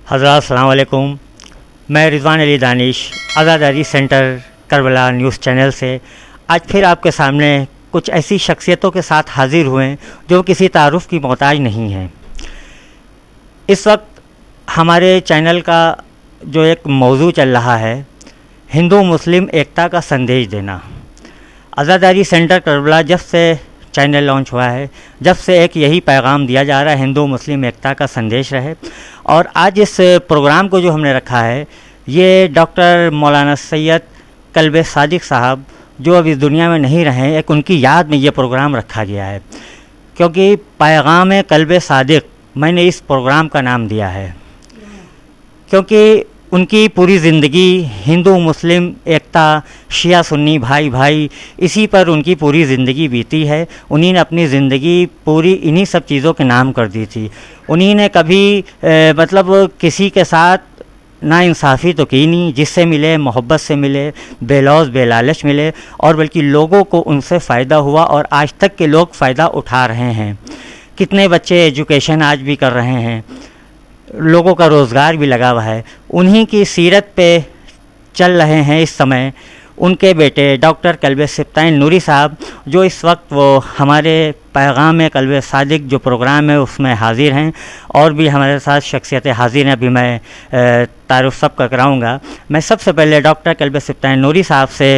हज़रात अस्सलाम वालेकुम। मैं Rizwan Ali Danish Azadari centre Karbala news channel से आज फिर आपके सामने कुछ ऐसी शख्सियतों के साथ हाज़िर हुए जो किसी तारुफ़ की मोहताज नहीं हैं। इस वक्त हमारे चैनल का जो एक मौजू चल रहा है, हिंदू मुस्लिम एकता का संदेश देना। आज़ादारी सेंटर करबला जब से चैनल लॉन्च हुआ है, जब से एक यही पैगाम दिया जा रहा है, हिंदू मुस्लिम एकता का संदेश रहे। और आज इस प्रोग्राम को जो हमने रखा है, ये डॉक्टर मौलाना सैयद कल्बे सादिक साहब जो अब इस दुनिया में नहीं रहे, एक उनकी याद में ये प्रोग्राम रखा गया है, क्योंकि पैगाम कल्बे सादिक मैंने इस प्रोग्राम का नाम दिया है, क्योंकि उनकी पूरी ज़िंदगी हिंदू मुस्लिम एकता, शिया सुन्नी भाई भाई, इसी पर उनकी पूरी ज़िंदगी बीती है। उन्हीं ने अपनी ज़िंदगी पूरी इन्हीं सब चीज़ों के नाम कर दी थी। उन्हीं ने कभी मतलब किसी के साथ नाइंसाफ़ी तो की नहीं, जिससे मिले मोहब्बत से मिले, बेलौज बेलालच मिले, और बल्कि लोगों को उनसे फ़ायदा हुआ और आज तक के लोग फ़ायदा उठा रहे हैं। कितने बच्चे एजुकेशन आज भी कर रहे हैं, लोगों का रोज़गार भी लगा हुआ है। उन्हीं की सीरत पे चल रहे हैं इस समय उनके बेटे डॉक्टर कल्बे सिब्ताइन नूरी साहब, जो इस वक्त वो हमारे पैगाम कल्बे सादिक जो प्रोग्राम है उसमें हाज़िर हैं, और भी हमारे साथ शख्सियतें हाज़िर हैं। अभी मैं तारुफ सबका कराऊँगा। मैं सबसे पहले डॉक्टर कल्बे सिब्ताइन नूरी साहब से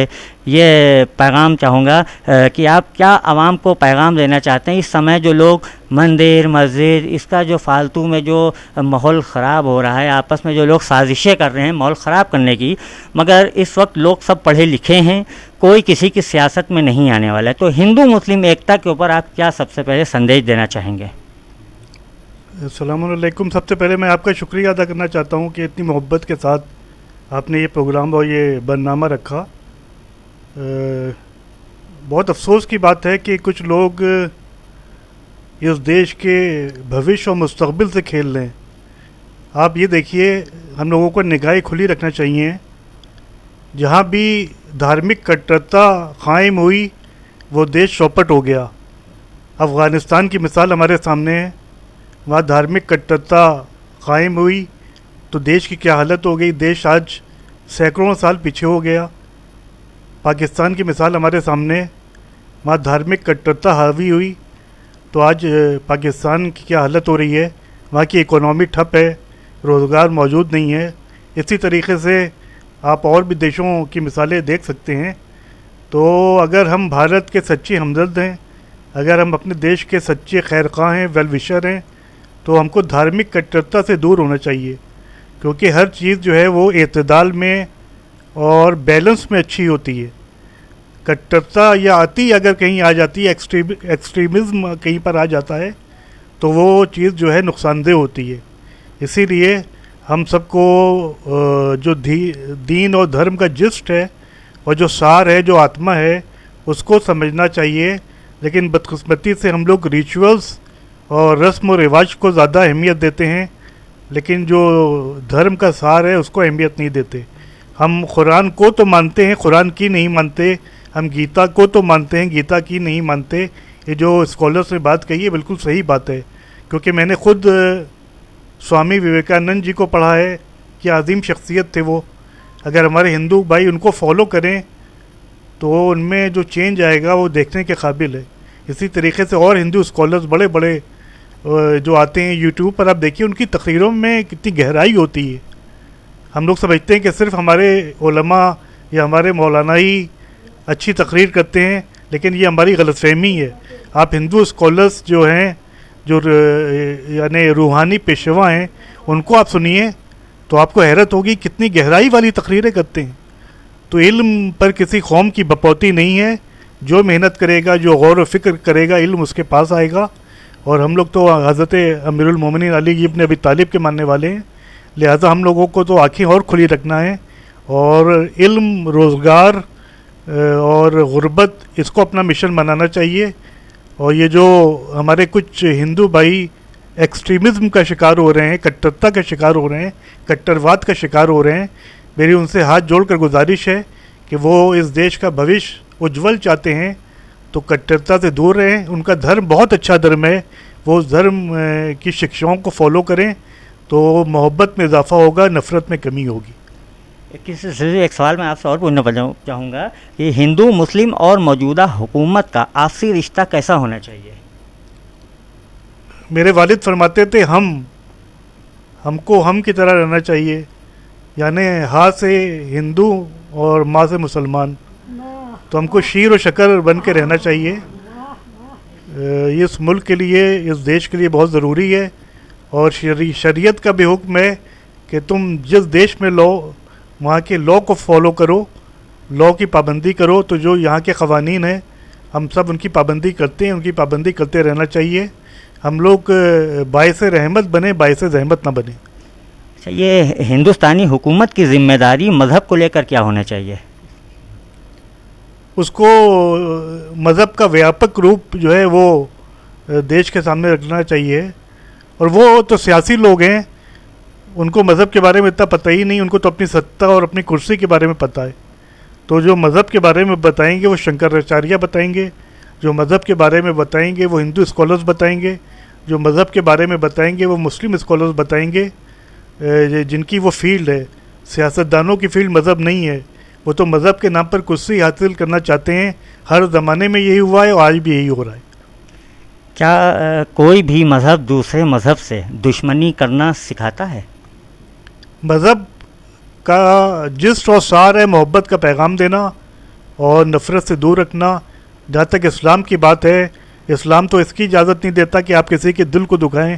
ये पैगाम चाहूँगा कि आप क्या आवाम को पैगाम देना चाहते हैं इस समय जो लोग मंदिर मस्जिद, इसका जो फालतू में जो माहौल ख़राब हो रहा है, आपस में जो लोग साजिशें कर रहे हैं माहौल ख़राब करने की, मगर इस वक्त लोग सब पढ़े लिखे हैं, कोई किसी की सियासत में नहीं आने वाला है। तो हिंदू मुस्लिम एकता के ऊपर आप क्या सबसे पहले संदेश देना चाहेंगे? अस्सलाम वालेकुम। सबसे पहले मैं आपका शुक्रिया अदा करना चाहता हूँ कि इतनी मोहब्बत के साथ आपने ये प्रोग्राम और ये बरनामा रखा। बहुत अफसोस की बात है कि कुछ लोग इस देश के भविष्य और मुस्तकबिल से खेल रहे हैं। आप ये देखिए, हम लोगों को निगाहें खुली रखना चाहिए। जहाँ भी धार्मिक कट्टरता कायम हुई वो देश चौपट हो गया। अफ़गानिस्तान की मिसाल हमारे सामने है, वहाँ धार्मिक कट्टरता कायम हुई तो देश की क्या हालत हो गई। देश आज सैकड़ों साल पीछे हो गया। पाकिस्तान की मिसाल हमारे सामने, वहाँ धार्मिक कट्टरता हावी हुई तो आज पाकिस्तान की क्या हालत हो रही है। वहाँ की इकोनॉमी ठप है, रोज़गार मौजूद नहीं है। इसी तरीके से आप और भी देशों की मिसालें देख सकते हैं। तो अगर हम भारत के सच्चे हमदर्द हैं, अगर हम अपने देश के सच्चे खैरख्वाह हैं, वेल विशर हैं, तो हमको धार्मिक कट्टरता से दूर होना चाहिए, क्योंकि हर चीज़ जो है वो एतदाल में और बैलेंस में अच्छी होती है। कट्टरता या अति अगर कहीं आ जाती है, एक्सट्रीमिज़म कहीं पर आ जाता है, तो वो चीज़ जो है नुकसानदेह होती है। इसीलिए हम सबको जो दीन और धर्म का जिस्ट है और जो सार है, जो आत्मा है, उसको समझना चाहिए। लेकिन बदकिस्मती से हम लोग रिचुअल्स और रस्म और रिवाज को ज़्यादा अहमियत देते हैं, लेकिन जो धर्म का सार है उसको अहमियत नहीं देते। हम कुरान को तो मानते हैं, कुरान की नहीं मानते। हम गीता को तो मानते हैं, गीता की नहीं मानते। ये जो स्कॉलर्स ने बात कही है बिल्कुल सही बात है, क्योंकि मैंने खुद स्वामी विवेकानंद जी को पढ़ा है कि अजीम शख्सियत थे वो। अगर हमारे हिंदू भाई उनको फॉलो करें तो उनमें जो चेंज आएगा वो देखने के काबिल है। इसी तरीके से और हिंदू स्कॉलर्स बड़े बड़े जो आते हैं यूट्यूब पर, आप देखिए उनकी तकरीरों में कितनी गहराई होती है। हम लोग समझते हैं कि सिर्फ हमारे उलमा या हमारे मौलाना ही अच्छी तकरीर करते हैं, लेकिन ये हमारी गलतफहमी है। आप हिंदू स्कॉलर्स जो हैं, जो यानी रूहानी पेशवा हैं, उनको आप सुनिए तो आपको हैरत होगी कितनी गहराई वाली तकरीरें करते हैं। तो इल्म पर किसी कौम की बपौती नहीं है। जो मेहनत करेगा, जो गौर व फिक्र करेगा, इल्म उसके पास आएगा। और हम लोग तो हज़रत अमीरुल मोमिनीन अली इब्न अबी तालिब के मानने वाले हैं, लिहाजा हम लोगों को तो आँखें और खुली रखना है और इल्म, रोज़गार और गुर्बत, इसको अपना मिशन बनाना चाहिए। और ये जो हमारे कुछ हिंदू भाई एक्सट्रीमिज़म का शिकार हो रहे हैं, कट्टरता का शिकार हो रहे हैं, कट्टरवाद का शिकार हो रहे हैं, मेरी उनसे हाथ जोड़कर गुजारिश है कि वो इस देश का भविष्य उज्जवल चाहते हैं तो कट्टरता से दूर रहें। उनका धर्म बहुत अच्छा धर्म है, वो धर्म की शिक्षाओं को फॉलो करें तो मोहब्बत में इजाफ़ा होगा, नफ़रत में कमी होगी। किसी सिलसिले एक सवाल मैं आपसे और पूछना चाहूँगा कि हिंदू मुस्लिम और मौजूदा हुकूमत का आपसी रिश्ता कैसा होना चाहिए? मेरे वालिद फरमाते थे हमको हम की तरह रहना चाहिए, यानी हाँ से हिंदू और माँ से मुसलमान, तो हमको शीर और शक्कर बन के रहना चाहिए। ये इस मुल्क के लिए, इस देश के लिए बहुत ज़रूरी है। और शरीयत का भी हुक्म है कि तुम जिस देश में लो वहाँ के लॉ को फॉलो करो, लॉ की पाबंदी करो। तो जो यहाँ के क़वानीन हैं हम सब उनकी पाबंदी करते हैं, उनकी पाबंदी करते रहना चाहिए। हम लोग बाइस रहमत बने, बाइस ज़हमत ना बने। अच्छा, ये हिंदुस्तानी हुकूमत की ज़िम्मेदारी मज़हब को लेकर क्या होना चाहिए? उसको मज़हब का व्यापक रूप जो है वो देश के सामने रखना चाहिए। और वो तो सियासी लोग हैं, उनको मज़हब के बारे में इतना पता ही नहीं, उनको तो अपनी सत्ता और अपनी कुर्सी के बारे में पता है। तो जो मज़हब के बारे में बताएंगे वो शंकराचार्य बताएंगे, जो मज़हब के बारे में बताएंगे वो हिंदू स्कॉलर्स बताएंगे, जो मज़हब के बारे में बताएंगे वो मुस्लिम स्कॉलर्स बताएंगे, जिनकी वो फील्ड है। सियासतदानों की फील्ड मज़हब नहीं है, वो तो मज़हब के नाम पर कुर्सी हासिल करना चाहते हैं। हर ज़माने में यही हुआ है और आज भी यही हो रहा है। क्या कोई भी मज़हब दूसरे मज़हब से दुश्मनी करना सिखाता है? मज़हब का जिस्ट और सार है मोहब्बत का पैगाम देना और नफ़रत से दूर रखना। जहाँ तक इस्लाम की बात है, इस्लाम तो इसकी इजाज़त नहीं देता कि आप किसी के दिल को दुखाएं।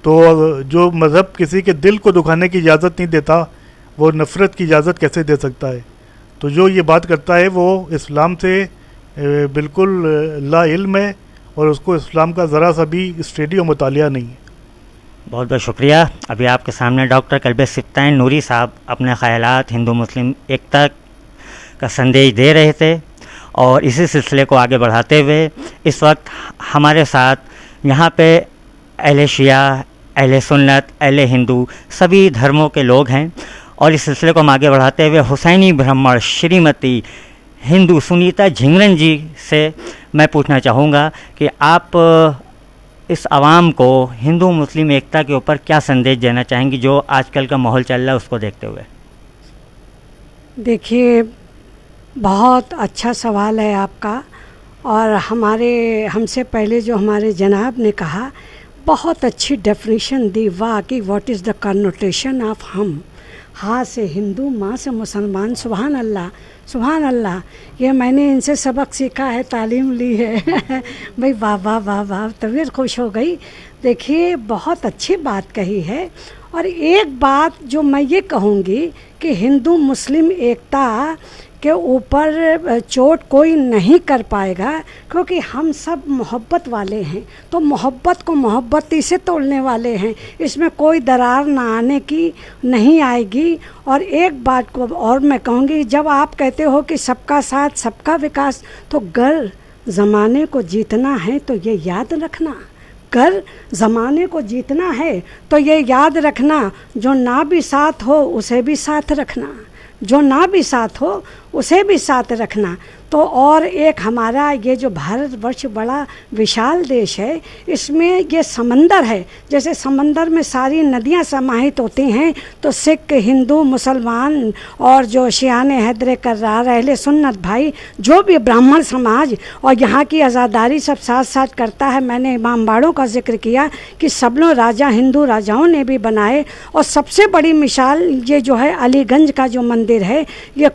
तो जो मज़हब किसी के दिल को दुखाने की इजाज़त नहीं देता, वो नफ़रत की इजाज़त कैसे दे सकता है? तो जो ये बात करता है वो इस्लाम से बिल्कुल ला इल्म है और उसको इस्लाम का ज़रा सा भी स्टडी और मुतालिया नहीं है। बहुत बहुत शुक्रिया। अभी आपके सामने डॉक्टर कल्बे सिफ्ताइन नूरी साहब अपने ख़यालात हिंदू मुस्लिम एकता का संदेश दे रहे थे। और इसी सिलसिले को आगे बढ़ाते हुए इस वक्त हमारे साथ यहाँ पे अहले शिया, अहले सुन्नत, अहले हिंदू सभी धर्मों के लोग हैं। और इस सिलसिले को हम आगे बढ़ाते हुए हुसैनी ब्राह्मण श्रीमती हिंदू सुनीता झिंगरन जी से मैं पूछना चाहूँगा कि आप इस आवाम को हिंदू मुस्लिम एकता के ऊपर क्या संदेश देना चाहेंगी, जो आजकल का माहौल चल रहा है उसको देखते हुए? देखिए, बहुत अच्छा सवाल है आपका। और हमसे पहले जो हमारे जनाब ने कहा, बहुत अच्छी डेफिनेशन दी। वाह कि व्हाट इज़ द कन्नोटेशन ऑफ हम। हाँ से हिंदू, माँ से मुसलमान। सुभान अल्लाह, सुभान अल्लाह। ये मैंने इनसे सबक सीखा है, तालीम ली है। भाई वाह वाह वाह वाह, तबीयत खुश हो गई। देखिए, बहुत अच्छी बात कही है। और एक बात जो मैं ये कहूँगी कि हिंदू मुस्लिम एकता के ऊपर चोट कोई नहीं कर पाएगा, क्योंकि हम सब मोहब्बत वाले हैं। तो मोहब्बत को मोहब्बती से तोड़ने वाले हैं, इसमें कोई दरार ना आने की नहीं आएगी। और एक बात को और मैं कहूँगी, जब आप कहते हो कि सबका साथ सबका विकास, तो गर ज़माने को जीतना है तो ये याद रखना, कर ज़माने को जीतना है तो ये याद रखना, जो ना भी साथ हो उसे भी साथ रखना, जो ना भी साथ हो उसे भी साथ रखना। तो और एक हमारा ये जो भारतवर्ष बड़ा विशाल देश है, इसमें ये समंदर है। जैसे समंदर में सारी नदियां समाहित होती हैं, तो सिख, हिंदू, मुसलमान और जो शियाने हैदरे कर्रार, अहले सुन्नत भाई, जो भी ब्राह्मण समाज और यहाँ की आज़ादारी सब साथ साथ करता है। मैंने इमामबाड़ों का जिक्र किया कि सब लोग राजा हिंदू राजाओं ने भी बनाए। और सबसे बड़ी मिसाल ये जो है अलीगंज का जो मंदिर है, ये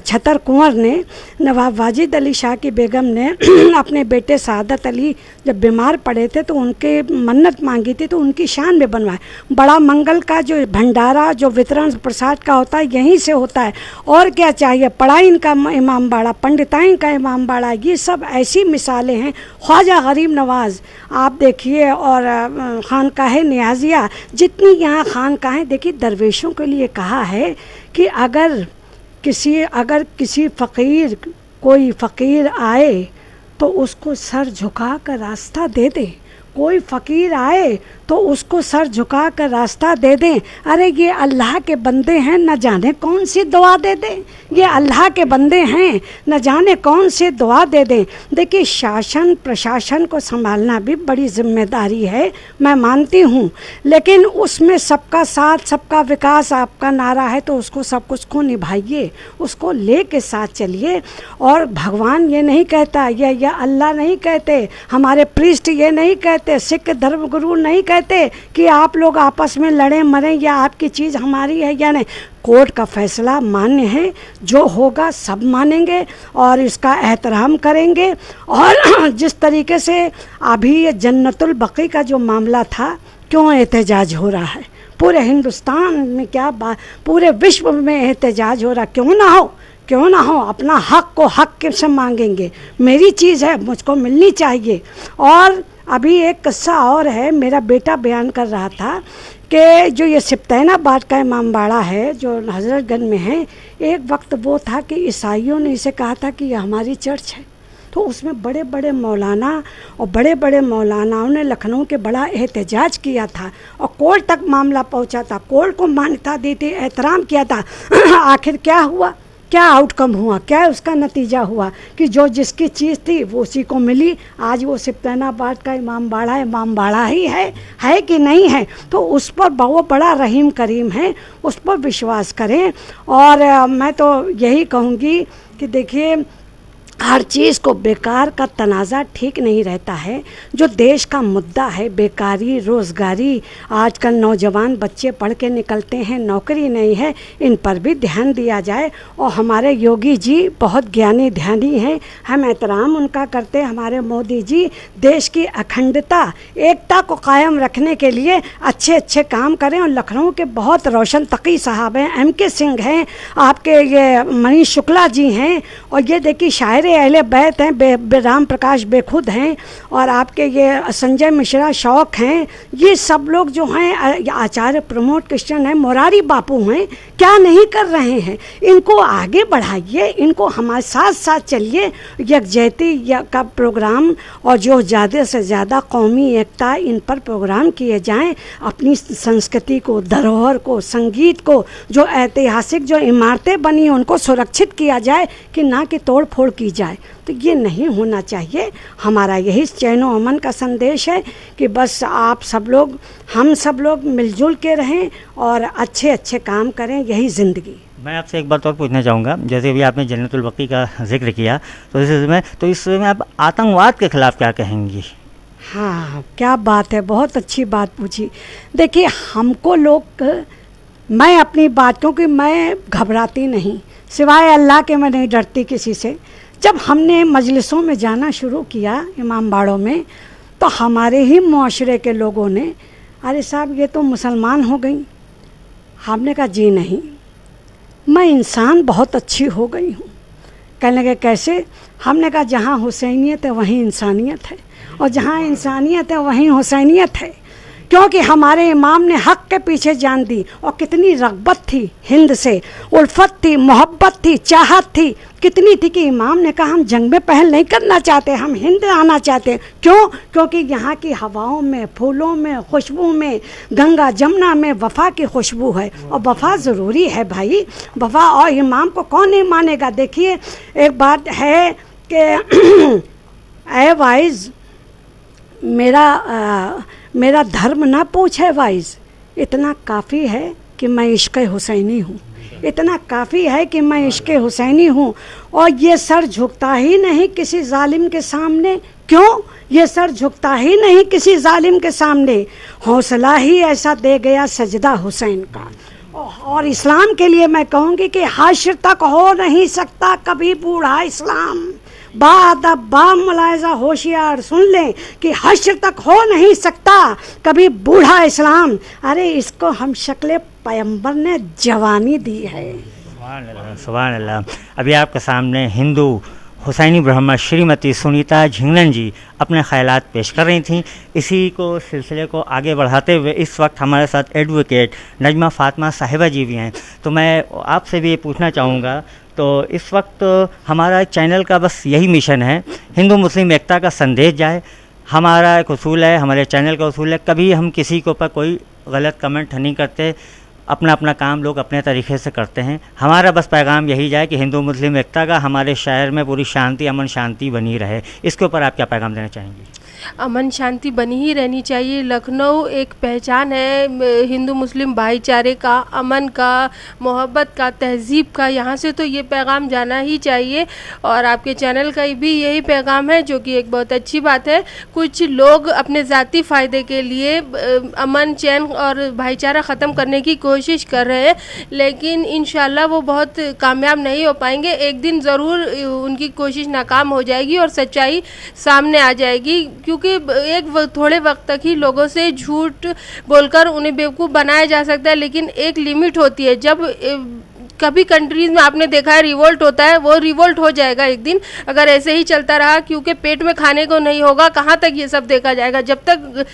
छतर कुंवर ने, नवाब वाजिद अली शाह की बेगम ने अपने बेटे सादत अली जब बीमार पड़े थे तो उनके मन्नत मांगी थी, तो उनकी शान में बनवाए। बड़ा मंगल का जो भंडारा, जो वितरण प्रसाद का होता है, यहीं से होता है। और क्या चाहिए? पढ़ाई का इमामबाड़ा, पंडिताइन का इमामबाड़ा, ये सब ऐसी मिसालें हैं। ख्वाजा गरीब नवाज़ आप देखिए, और खानकाह नियाज़िया, जितनी यहाँ खानकाहें, देखिए दरवेशों के लिए कहा है कि अगर किसी फ़कीर, कोई फ़कीर आए तो उसको सर झुका कर रास्ता दे दे। कोई फ़कीर आए तो उसको सर झुका कर रास्ता दे दें। अरे ये अल्लाह के बंदे हैं, न जाने कौन सी दुआ दे दें। ये अल्लाह के बंदे हैं, न जाने कौन सी दुआ दे दें। देखिए शासन प्रशासन को संभालना भी बड़ी जिम्मेदारी है, मैं मानती हूँ, लेकिन उसमें सबका साथ सबका विकास आपका नारा है, तो उसको सब कुछ को निभाइए, उसको ले के साथ चलिए। और भगवान ये नहीं कहता, या अल्लाह नहीं कहते, हमारे प्रीस्ट ये नहीं कहते, सिख धर्म गुरु नहीं कहते कि आप लोग आपस में लड़ें मरें या आपकी चीज़ हमारी है या नहीं। कोर्ट का फैसला मान्य है, जो होगा सब मानेंगे और इसका एहतराम करेंगे। और जिस तरीके से अभी ये जन्नतुल बकी का जो मामला था, क्यों एहतजाज हो रहा है पूरे हिंदुस्तान में, क्या बात, पूरे विश्व में एहतजाज हो रहा, क्यों ना हो, अपना हक को हक के से मांगेंगे। मेरी चीज़ है, मुझको मिलनी चाहिए। और अभी एक किस्सा और है, मेरा बेटा बयान कर रहा था कि जो ये सिप्तैनाबाद का इमामबाड़ा है जो हजरतगंज में है, एक वक्त वो था कि ईसाइयों ने इसे कहा था कि ये हमारी चर्च है, तो उसमें बड़े बड़े मौलाना और बड़े बड़े मौलानाओं ने लखनऊ के बड़ा एहतजाज किया था और कोर्ट तक मामला पहुंचा था, कोर्ट को मान्यता दी थी, एहतराम किया था। आखिर क्या हुआ, क्या आउटकम हुआ, क्या उसका नतीजा हुआ कि जो जिसकी चीज़ थी वो उसी को मिली। आज वो सिप्तैनाबाद का इमामबाड़ा ही है कि नहीं है, तो उस पर वो बड़ा रहीम करीम है, उस पर विश्वास करें। और मैं तो यही कहूँगी कि देखिए हर चीज़ को बेकार का तनाज़ा ठीक नहीं रहता है। जो देश का मुद्दा है बेकारी रोज़गारी, आजकल नौजवान बच्चे पढ़ के निकलते हैं, नौकरी नहीं है, इन पर भी ध्यान दिया जाए। और हमारे योगी जी बहुत ज्ञानी ध्यानी हैं, हम एहतराम उनका करते हैं। हमारे मोदी जी देश की अखंडता एकता को कायम रखने के लिए अच्छे अच्छे काम करें। और लखनऊ के बहुत रोशन तकी साहब हैं, MK सिंह हैं, आपके ये मनीष शुक्ला जी हैं, और ये देखिए शायर अहले बैत हैं, राम प्रकाश बेखुद हैं, और आपके ये संजय मिश्रा शौक हैं। ये सब लोग जो हैं, आचार्य प्रमोद कृष्ण हैं, मोरारी बापू हैं, क्या नहीं कर रहे हैं। इनको आगे बढ़ाइए, इनको हमारे साथ साथ चलिए। यकजहती का प्रोग्राम और जो ज़्यादा से ज़्यादा कौमी एकता, इन पर प्रोग्राम किए जाएं। अपनी संस्कृति को, धरोहर को, संगीत को, जो ऐतिहासिक जो इमारतें बनी उनको सुरक्षित किया जाए, कि ना कि तोड़ फोड़ की जाए। तो ये नहीं होना चाहिए। हमारा यही चैन व अमन का संदेश है कि बस आप सब लोग, हम सब लोग मिलजुल के रहें और अच्छे अच्छे काम करें, यही ज़िंदगी। मैं आपसे एक बात और पूछना चाहूँगा, जैसे अभी आपने जन्नतुल बकी का जिक्र किया, तो इसमें आप आतंकवाद के खिलाफ क्या कहेंगी? हाँ, क्या बात है, बहुत अच्छी बात पूछी। देखिए हमको लोग, मैं अपनी बात, क्योंकि मैं घबराती नहीं, सिवाय अल्लाह के मैं नहीं डरती किसी से। जब हमने मजलिसों में जाना शुरू किया इमामबाड़ों में, तो हमारे ही मुआशरे के लोगों ने, अरे साहब ये तो मुसलमान हो गई। हमने कहा जी नहीं, मैं इंसान बहुत अच्छी हो गई हूँ। कहने लगे कैसे? हमने कहा जहाँ हुसैनियत है वहीं इंसानियत है, और जहाँ इंसानियत है वहीं हुसैनियत है। क्योंकि हमारे इमाम ने हक़ के पीछे जान दी, और कितनी रग़बत थी हिंद से, उल्फत थी, मोहब्बत थी, चाहत थी, कितनी थी कि इमाम ने कहा हम जंग में पहल नहीं करना चाहते, हम हिंद आना चाहते हैं। क्यों? क्योंकि यहाँ की हवाओं में, फूलों में, खुशबू में, गंगा जमुना में वफ़ा की खुशबू है, और वफ़ा ज़रूरी है भाई, वफ़ा। और इमाम को कौन नहीं मानेगा? देखिए एक बात है कि ए वाइज, मेरा धर्म ना पूछे वाइज, इतना काफ़ी है कि मैं इश्क़ हुसैनी हूँ, इतना काफ़ी है कि मैं इश्क़ हुसैनी हूँ। और ये सर झुकता ही नहीं किसी जालिम के सामने। क्यों? ये सर झुकता ही नहीं किसी जालिम के सामने, हौसला ही ऐसा दे गया सजदा हुसैन का। और इस्लाम के लिए मैं कहूँगी कि हश्र तक हो नहीं सकता कभी बूढ़ा इस्लाम। बात अब बा मुलायजा होशियार सुन लें कि हश्र तक हो नहीं सकता कभी बूढ़ा इस्लाम। अरे इसको हम शक्ल पैगंबर ने जवानी दी है। सुभान अल्लाह, सुभान अल्लाह। अभी आपके सामने हिंदू हुसैनी ब्रह्मा श्रीमती सुनीता झिंगलन जी अपने ख्यालात पेश कर रही थीं। इसी को सिलसिले को आगे बढ़ाते हुए इस वक्त हमारे साथ एडवोकेट नजमा फातिमा साहिबा जी भी हैं। तो मैं आपसे भी ये पूछना चाहूँगा, तो इस वक्त हमारा चैनल का बस यही मिशन है, हिंदू मुस्लिम एकता का संदेश जाए, हमारा एक उसूल है, हमारे चैनल का उसूल है, कभी हम किसी के ऊपर कोई गलत कमेंट नहीं करते, अपना अपना काम लोग अपने तरीके से करते हैं। हमारा बस पैगाम यही जाए कि हिंदू मुस्लिम एकता का हमारे शहर में पूरी शांति, अमन शांति बनी रहे। इसके ऊपर आप क्या पैगाम देना चाहेंगी? अमन शांति बनी ही रहनी चाहिए। लखनऊ एक पहचान है हिंदू मुस्लिम भाईचारे का, अमन का, मोहब्बत का, तहज़ीब का। यहाँ से तो ये पैगाम जाना ही चाहिए और आपके चैनल का भी यही पैगाम है, जो कि एक बहुत अच्छी बात है। कुछ लोग अपने ज़ाती फ़ायदे के लिए अमन, चैन और भाईचारा ख़त्म करने की कोशिश कर रहे हैं, लेकिन इंशाल्लाह वो बहुत कामयाब नहीं हो पाएंगे। एक दिन ज़रूर उनकी कोशिश नाकाम हो जाएगी और सच्चाई सामने आ जाएगी, क्योंकि थोड़े वक्त तक ही लोगों से झूठ बोलकर उन्हें बेवकूफ़ बनाया जा सकता है, लेकिन एक लिमिट होती है। जब कभी कंट्रीज़ में आपने देखा है रिवोल्ट होता है, वो रिवोल्ट हो जाएगा एक दिन अगर ऐसे ही चलता रहा, क्योंकि पेट में खाने को नहीं होगा। कहाँ तक ये सब देखा जाएगा? जब तक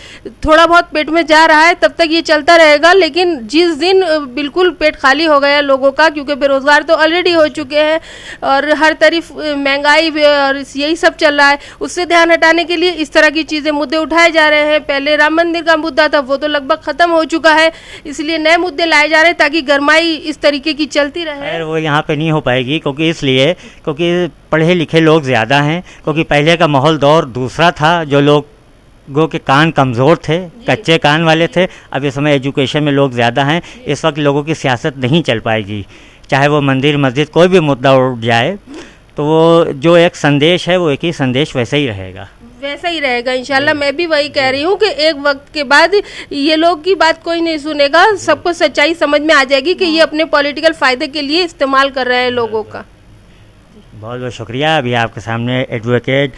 थोड़ा बहुत पेट में जा रहा है तब तक ये चलता रहेगा, लेकिन जिस दिन बिल्कुल पेट खाली हो गया लोगों का, क्योंकि बेरोज़गार तो ऑलरेडी हो चुके हैं और हर तरफ महंगाई और यही सब चल रहा है, उससे ध्यान हटाने के लिए इस तरह की चीज़ें, मुद्दे उठाए जा रहे हैं। पहले राम मंदिर का मुद्दा था, वो तो लगभग ख़त्म हो चुका है, इसलिए नए मुद्दे लाए जा रहे हैं ताकि गरमाई इस तरीके की चलती रहे। वो यहाँ पे नहीं हो पाएगी, क्योंकि पढ़े लिखे लोग ज़्यादा हैं, क्योंकि पहले का माहौल दौर दूसरा था, जो लोगों के कान कमज़ोर थे, कच्चे कान वाले थे। अब इस समय एजुकेशन में लोग ज़्यादा हैं, इस वक्त लोगों की सियासत नहीं चल पाएगी। चाहे वो मंदिर मस्जिद कोई भी मुद्दा उठ जाए, तो वो जो एक संदेश है वो एक ही संदेश वैसे ही रहेगा, वैसा ही रहेगा इंशाल्लाह। मैं भी वही कह रही हूँ कि एक वक्त के बाद ये लोग की बात कोई नहीं सुनेगा, सबको सच्चाई समझ में आ जाएगी कि ये अपने पॉलिटिकल फ़ायदे के लिए इस्तेमाल कर रहे हैं लोगों का। बहुत बहुत शुक्रिया। अभी आपके सामने एडवोकेट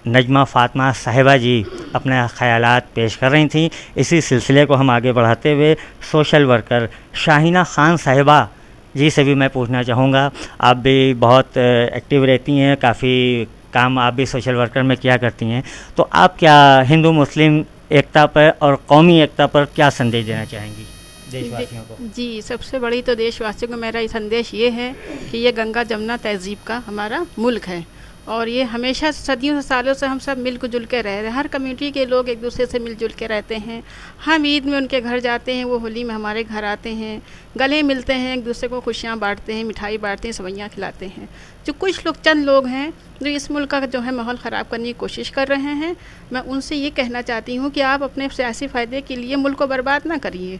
नजमा फ़ातिमा साहिबा जी अपने ख़यालात पेश कर रही थी। इसी सिलसिले को हम आगे बढ़ाते हुए सोशल वर्कर शाहिना खान साहिबा जी से भी मैं पूछना चाहूँगा। आप भी बहुत एक्टिव रहती हैं, काफ़ी काम आप भी सोशल वर्कर में किया करती हैं, तो आप क्या हिंदू मुस्लिम एकता पर और कौमी एकता पर क्या संदेश देना चाहेंगी देशवासियों को? जी, सबसे बड़ी तो देशवासियों को मेरा ये संदेश ये है कि ये गंगा जमुना तहज़ीब का हमारा मुल्क है और ये हमेशा सदियों से सालों से हम सब मिलजुल के रह रहे हैं। हर कम्युनिटी के लोग एक दूसरे से मिलजुल के रहते हैं। हम ईद में उनके घर जाते हैं, वो होली में हमारे घर आते हैं, गले मिलते हैं, एक दूसरे को खुशियाँ बांटते हैं, मिठाई बांटते हैं, सेवइयाँ खिलाते हैं। जो कुछ लोग, चंद लोग हैं जो इस मुल्क का जो है माहौल ख़राब करने की कोशिश कर रहे हैं, मैं उनसे ये कहना चाहती हूँ कि आप अपने सियासी फ़ायदे के लिए मुल्क को बर्बाद ना करिए।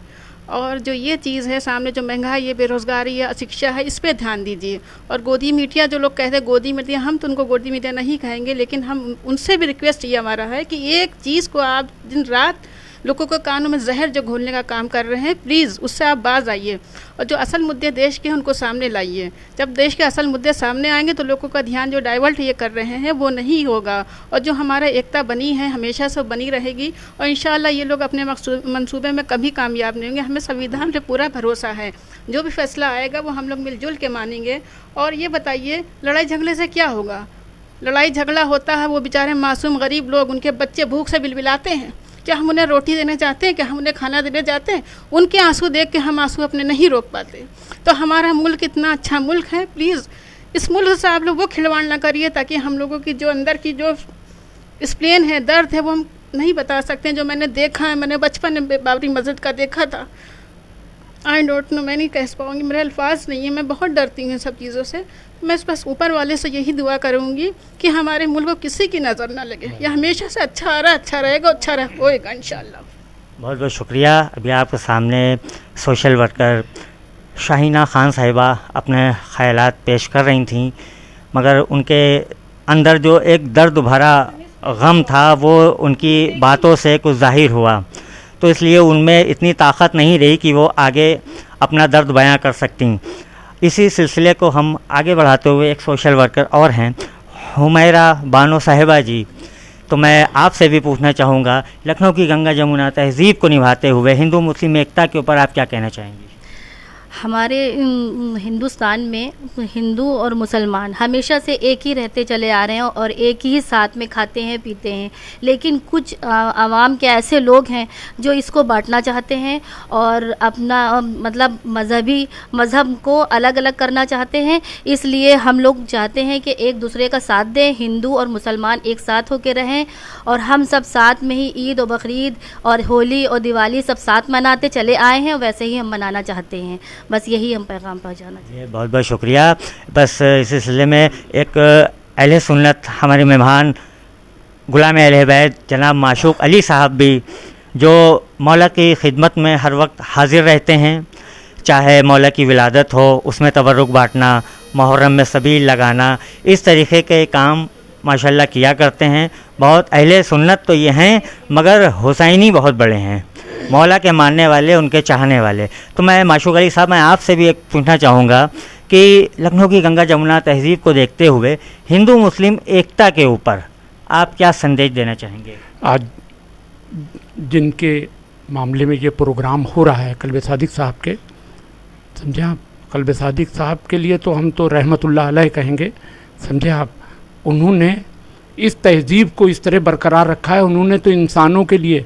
और जो ये चीज़ है सामने, जो महंगाई है, बेरोज़गारी है, अशिक्षा है, इस पे ध्यान दीजिए। और गोदी मीडिया, जो लोग कहते हैं गोदी मीडिया, हम तो उनको गोदी मीडिया नहीं कहेंगे, लेकिन हम उनसे भी रिक्वेस्ट ये हमारा है कि एक चीज़ को आप दिन रात लोगों को कानों में जहर जो घोलने का काम कर रहे हैं, प्लीज़ उससे आप बाज आइए और जो असल मुद्दे देश के हैं उनको सामने लाइए। जब देश के असल मुद्दे सामने आएंगे तो लोगों का ध्यान जो डाइवर्ट ये कर रहे हैं वो नहीं होगा और जो हमारा एकता बनी है हमेशा से बनी रहेगी और इंशाअल्लाह ये लोग अपने मंसूबे में कभी कामयाब नहीं होंगे। हमें संविधान पे पूरा भरोसा है, जो भी फैसला आएगा वो हम लोग मिलजुल के मानेंगे। और ये बताइए, लड़ाई झगड़े से क्या होगा? लड़ाई झगड़ा होता है, वो बेचारे मासूम गरीब लोग, उनके बच्चे भूख से बिलबिलाते हैं, क्या हम उन्हें रोटी देने चाहते हैं? क्या हम उन्हें खाना देने चाहते हैं? उनके आंसू देख के हम आंसू अपने नहीं रोक पाते। तो हमारा मुल्क इतना अच्छा मुल्क है, प्लीज़ इस मुल्क से आप लोग वो खिलवाड़ ना करिए ताकि हम लोगों की जो अंदर की जो स्प्लेन है, दर्द है, वो हम नहीं बता सकते हैं। जो मैंने देखा है, मैंने बचपन में बाबरी मस्जिद का देखा था, आई डोंट नो, मैं नहीं कह पाऊँगी, मेरे अल्फाज नहीं है, मैं बहुत डरती हूँ सब चीज़ों से। मैं बस ऊपर वाले से यही दुआ करूँगी कि हमारे मुल्क को किसी की नज़र ना लगे। यह हमेशा से अच्छा आ रहा, अच्छा रहेगा, अच्छा होएगा इंशाल्लाह। बहुत बहुत शुक्रिया। अभी आपके सामने सोशल वर्कर शाहिना खान साहिबा अपने ख़यालात पेश कर रही थीं, मगर उनके अंदर जो एक दर्द भरा गम था वो उनकी बातों से कुछ ज़ाहिर हुआ, तो इसलिए उनमें इतनी ताकत नहीं रही कि वो आगे अपना दर्द बयां कर सकती। इसी सिलसिले को हम आगे बढ़ाते हुए एक सोशल वर्कर और हैं, हुमैरा बानो साहिबा जी, तो मैं आपसे भी पूछना चाहूँगा, लखनऊ की गंगा जमुना तहज़ीब को निभाते हुए हिंदू मुस्लिम एकता के ऊपर आप क्या कहना चाहेंगी? हमारे हिंदुस्तान में हिंदू और मुसलमान हमेशा से एक ही रहते चले आ रहे हैं और एक ही साथ में खाते हैं पीते हैं, लेकिन कुछ आवाम के ऐसे लोग हैं जो इसको बांटना चाहते हैं और अपना मतलब मज़हब को अलग अलग करना चाहते हैं। इसलिए हम लोग चाहते हैं कि एक दूसरे का साथ दें, हिंदू और मुसलमान एक साथ होकर रहें और हम सब साथ में ही ईद और बकरीद और होली और दिवाली सब साथ मनाते चले आए हैं और वैसे ही हम मनाना चाहते हैं। बस यही हम पैगाम पहुंचाना चाहते हैं। बहुत बहुत शुक्रिया। बस इस सिलसिले में एक अहले सुन्नत हमारे मेहमान गुलाम अहले बैत जनाब माशूक अली साहब भी, जो मौला की खिदमत में हर वक्त हाजिर रहते हैं, चाहे मौला की विलादत हो उसमें तबर्रुक बांटना, मुहर्रम में सबील लगाना, इस तरीक़े के काम माशाल्लाह किया करते हैं। बहुत अहले सुन्नत तो ये हैं मगर हुसैनी बहुत बड़े हैं, मौला के मानने वाले, उनके चाहने वाले। तो मैं माशूक अली साहब, मैं आपसे भी एक पूछना चाहूँगा कि लखनऊ की गंगा जमुना तहज़ीब को देखते हुए हिंदू मुस्लिम एकता के ऊपर आप क्या संदेश देना चाहेंगे? आज जिनके मामले में ये प्रोग्राम हो रहा है कल्बे सादिक साहब के, समझे आप, कल्बे सादिक साहब के लिए तो हम तो रहमतुल्लाह अलैह कहेंगे, समझे आप। उन्होंने इस तहज़ीब को इस तरह बरकरार रखा है। उन्होंने तो इंसानों के लिए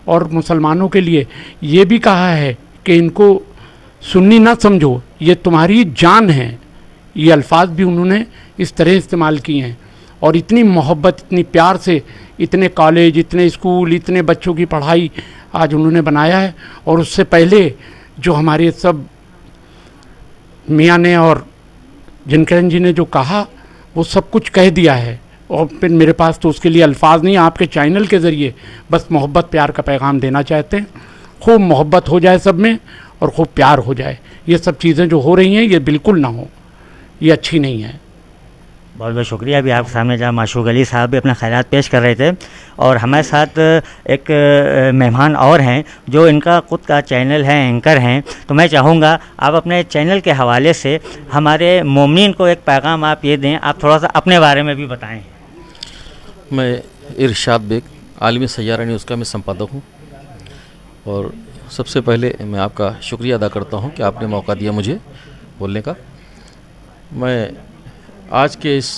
और मुसलमानों के लिए ये भी कहा है कि इनको सुन्नी ना समझो, ये तुम्हारी जान है। ये अल्फाज भी उन्होंने इस तरह इस्तेमाल किए हैं और इतनी मोहब्बत, इतनी प्यार से इतने कॉलेज, इतने स्कूल, इतने बच्चों की पढ़ाई आज उन्होंने बनाया है। और उससे पहले जो हमारे सब मियाँ ने और जिनकरन जी ने जो कहा वो सब कुछ कह दिया है और फिर मेरे पास तो उसके लिए अल्फाज नहीं। आपके चैनल के ज़रिए बस मोहब्बत प्यार का पैगाम देना चाहते हैं। खूब मोहब्बत हो जाए सब में और खूब प्यार हो जाए। ये सब चीज़ें जो हो रही हैं ये बिल्कुल ना हो, ये अच्छी नहीं है। बहुत बहुत शुक्रिया। अभी आपके सामने जहाँ माशूक अली साहब भी अपना ख्यालात पेश कर रहे थे और हमारे साथ एक मेहमान और हैं जो इनका ख़ुद का चैनल है, एंकर हैं। तो मैं चाहूँगा आप अपने चैनल के हवाले से हमारे मोमिन को एक पैगाम आप ये दें, आप थोड़ा सा अपने बारे में भी बताएं। मैं इरशाद बेग, आलमी सैयारा न्यूज़ का मैं संपादक हूँ और सबसे पहले मैं आपका शुक्रिया अदा करता हूँ कि आपने मौका दिया मुझे बोलने का। मैं आज के इस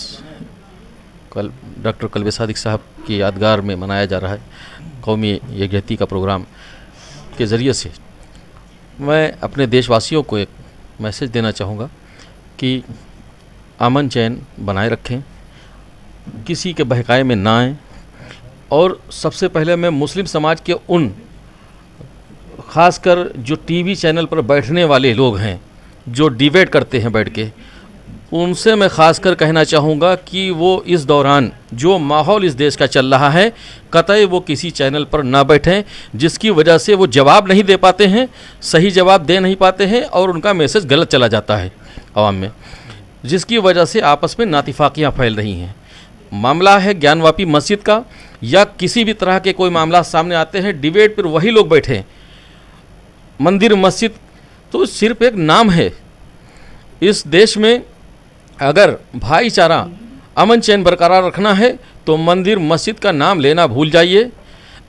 डॉक्टर कल्बे सादिक साहब की यादगार में मनाया जा रहा है कौमी यकजहती का प्रोग्राम के ज़रिए से मैं अपने देशवासियों को एक मैसेज देना चाहूँगा कि अमन चैन बनाए रखें, किसी के बहकाए में ना आएँ। और सबसे पहले मैं मुस्लिम समाज के उन ख़ासकर जो टीवी चैनल पर बैठने वाले लोग हैं जो डिबेट करते हैं बैठ के, उनसे मैं ख़ासकर कहना चाहूँगा कि वो इस दौरान जो माहौल इस देश का चल रहा है कतई वो किसी चैनल पर ना बैठें जिसकी वजह से वो जवाब नहीं दे पाते हैं, सही जवाब दे नहीं पाते हैं और उनका मैसेज गलत चला जाता है आवाम में, जिसकी वजह से आपस में नातिफाकियाँ फैल रही हैं। मामला है ज्ञानवापी मस्जिद का या किसी भी तरह के कोई मामला सामने आते हैं, डिबेट पर वही लोग बैठे। मंदिर मस्जिद तो सिर्फ एक नाम है। इस देश में अगर भाईचारा अमन चैन बरकरार रखना है तो मंदिर मस्जिद का नाम लेना भूल जाइए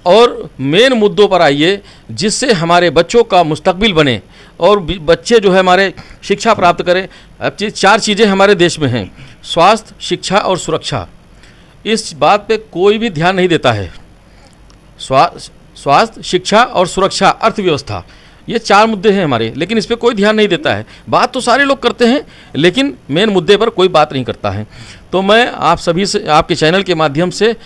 और मेन मुद्दों पर आइए जिससे हमारे बच्चों का मुस्तकबिल बने और बच्चे जो है हमारे शिक्षा प्राप्त करें। अब 4 चीज़ें हमारे देश में हैं, स्वास्थ्य, शिक्षा और सुरक्षा। इस बात पे कोई भी ध्यान नहीं देता है। स्वास्थ्य, शिक्षा और सुरक्षा, अर्थव्यवस्था, ये 4 मुद्दे हैं हमारे, लेकिन इस पर कोई ध्यान नहीं देता है। बात तो सारे लोग करते हैं लेकिन मेन मुद्दे पर कोई बात नहीं करता है। तो मैं आप सभी से, आपके चैनल के माध्यम से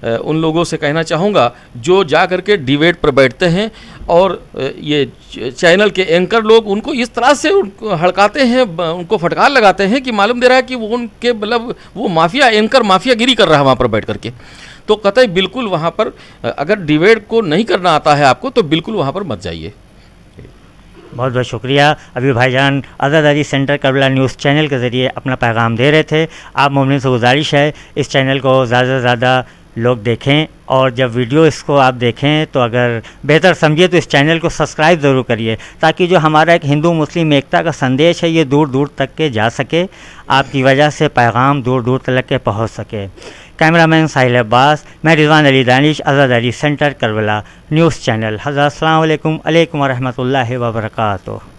उन लोगों से कहना चाहूँगा जो जा कर के डिबेट पर बैठते हैं और ये चैनल के एंकर लोग उनको इस तरह से उनको हड़काते हैं, उनको फटकार लगाते हैं कि मालूम दे रहा है कि वो उनके मतलब वो माफिया एंकर माफियागिरी कर रहा है वहाँ पर बैठ करके। तो कतई बिल्कुल वहाँ पर अगर डिबेट को नहीं करना आता है आपको तो बिल्कुल वहाँ पर मत जाइए। बहुत बहुत शुक्रिया। अभी भाईजान आज़ादारी सेंटर करबला न्यूज़ चैनल के ज़रिए अपना पैगाम दे रहे थे। आप मोमिन से गुजारिश है इस चैनल को ज़्यादा से ज़्यादा लोग देखें और जब वीडियो इसको आप देखें तो अगर बेहतर समझिए तो इस चैनल को सब्सक्राइब ज़रूर करिए ताकि जो हमारा एक हिंदू मुस्लिम एकता का संदेश है ये दूर दूर तक के जा सके, आपकी वजह से पैगाम दूर दूर तक के पहुँच सके। कैमरामैन साहिल अब्बास, मैं Rizwan Ali Danish, Azadari centre Karbala news channel. हज़रत अस्सलाम वालेकुम व रहमतुल्लाहि व बरकातुहू।